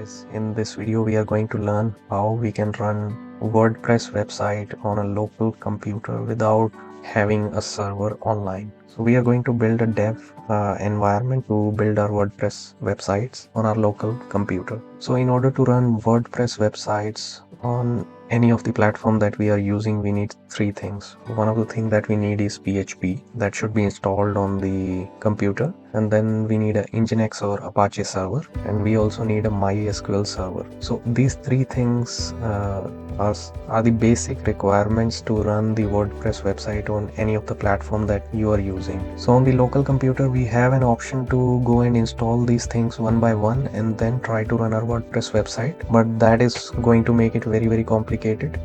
guys, in this video we are going to learn how we can run WordPress website on a local computer without having a server online. So we are going to build a dev environment to build our WordPress websites on our local computer. So in order to run WordPress websites on any of the platform that we are using, we need three things. One of the things that we need is PHP that should be installed on the computer, and then we need an Nginx or Apache server, and we also need a MySQL server. So these three things are the basic requirements to run the WordPress website on any of the platform that you are using. So on the local computer we have an option to go and install these things one by one and then try to run our WordPress website, but that is going to make it very complicated.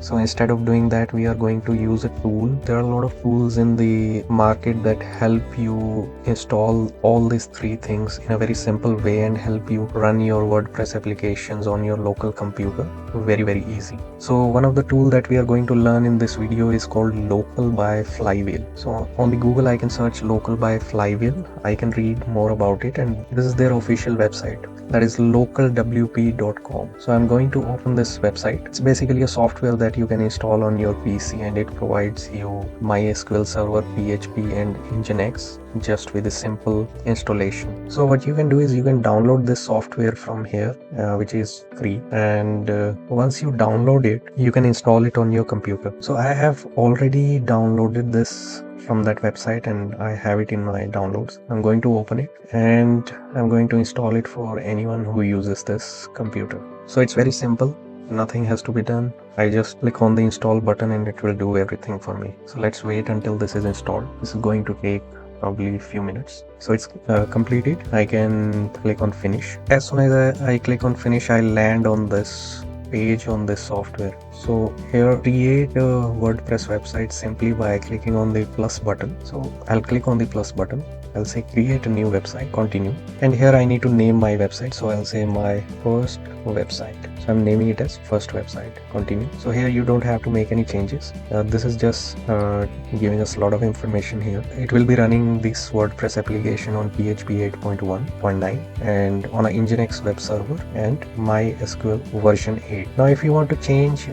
So instead of doing that, we are going to use a tool. There are a lot of tools in the market that help you install all these three things in a very simple way and help you run your WordPress applications on your local computer very easy. So one of the tool that we are going to learn in this video is called Local by Flywheel. So on the Google I can search Local by Flywheel. I can read more about it, and this is their official website, that is localwp.com. So I'm going to open this website. It's basically a software that you can install on your PC, and it provides you MySQL server, PHP and Nginx just with a simple installation. So what you can do is you can download this software from here, which is free, and once you download it, you can install it on your computer. So I have already downloaded this from that website and I have it in my downloads. I'm going to open it and I'm going to install it for anyone who uses this computer. So it's very simple, nothing has to be done. I just click on the install button and it will do everything for me. So let's wait until this is installed. This is going to take probably a few minutes. So it's completed. I can click on finish. As soon as I click on finish, I land on this page on this software. So here, create a WordPress website simply by clicking on the plus button. So I'll click on the plus button. I'll say create a new website, continue, and here I need to name my website. So I'll say my first website. So I'm naming it as first website, continue. So here you don't have to make any changes. This is just giving us a lot of information here. It will be running this WordPress application on PHP 8.1.9 and on an Nginx web server and MySQL version 8. Now if you want to change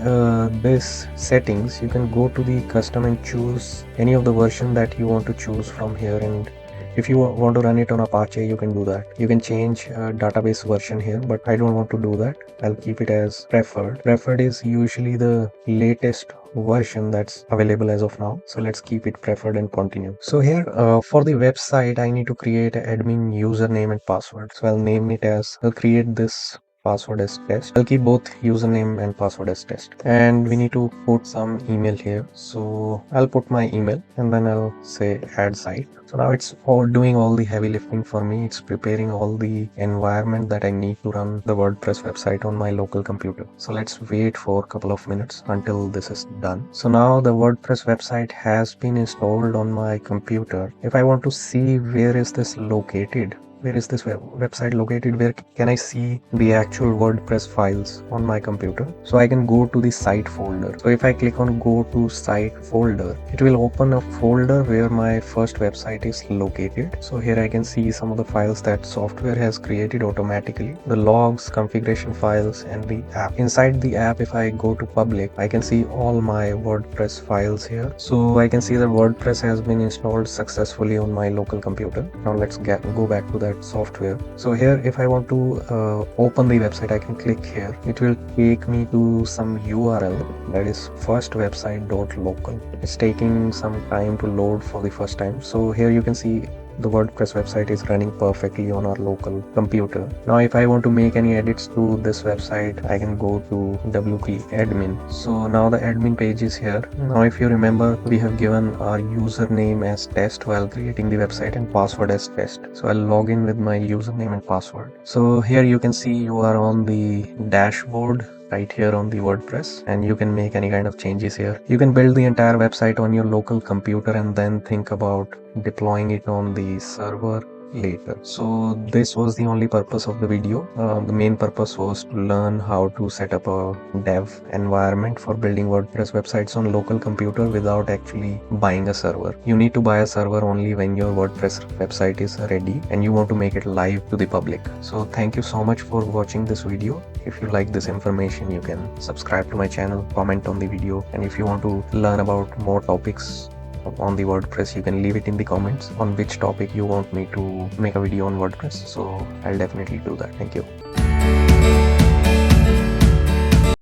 this settings, you can go to the custom and choose any of the version that you want to choose from here, and if you want to run it on Apache, you can do that. You can change database version here, but I don't want to do that. I'll keep it as preferred. Preferred is usually the latest version that's available as of now. So let's keep it preferred and continue. So here for the website, I need to create an admin username and password. So I'll name it as, I'll create this password as test. I'll keep both username and password as test, and we need to put some email here. So I'll put my email and then I'll say add site. So now it's all doing all the heavy lifting for me. It's preparing all the environment that I need to run the WordPress website on my local computer. So let's wait for a couple of minutes until this is done. So now the WordPress website has been installed on my computer. If I want to see where is this located, where is this website located, where can I see the actual WordPress files on my computer, so I can go to the site folder. So if I click on go to site folder, it will open a folder where my first website is located. So here I can see some of the files that software has created automatically, the logs, configuration files and the app. Inside the app, if I go to public, I can see all my WordPress files here. So I can see that WordPress has been installed successfully on my local computer. Now let's go back to that software. So here if I want to open the website, I can click here. It will take me to some URL, that is firstwebsite.local. It's taking some time to load for the first time. So here you can see the WordPress website is running perfectly on our local computer. Now if I want to make any edits to this website, I can go to WP admin. So now the admin page is here. Now if you remember, we have given our username as test while creating the website and password as test. So I'll log in with my username and password. So here you can see you are on the dashboard right here on the WordPress, and you can make any kind of changes here. You can build the entire website on your local computer and then think about deploying it on the server later. So this was the only purpose of the video. The main purpose was to learn how to set up a dev environment for building WordPress websites on local computer without actually buying a server. You need to buy a server only when your WordPress website is ready and you want to make it live to the public. So thank you so much for watching this video. If you like this information, you can subscribe to my channel, comment on the video, and if you want to learn about more topics on the WordPress, you can leave it in the comments on which topic you want me to make a video on WordPress. So I'll definitely do that. Thank you.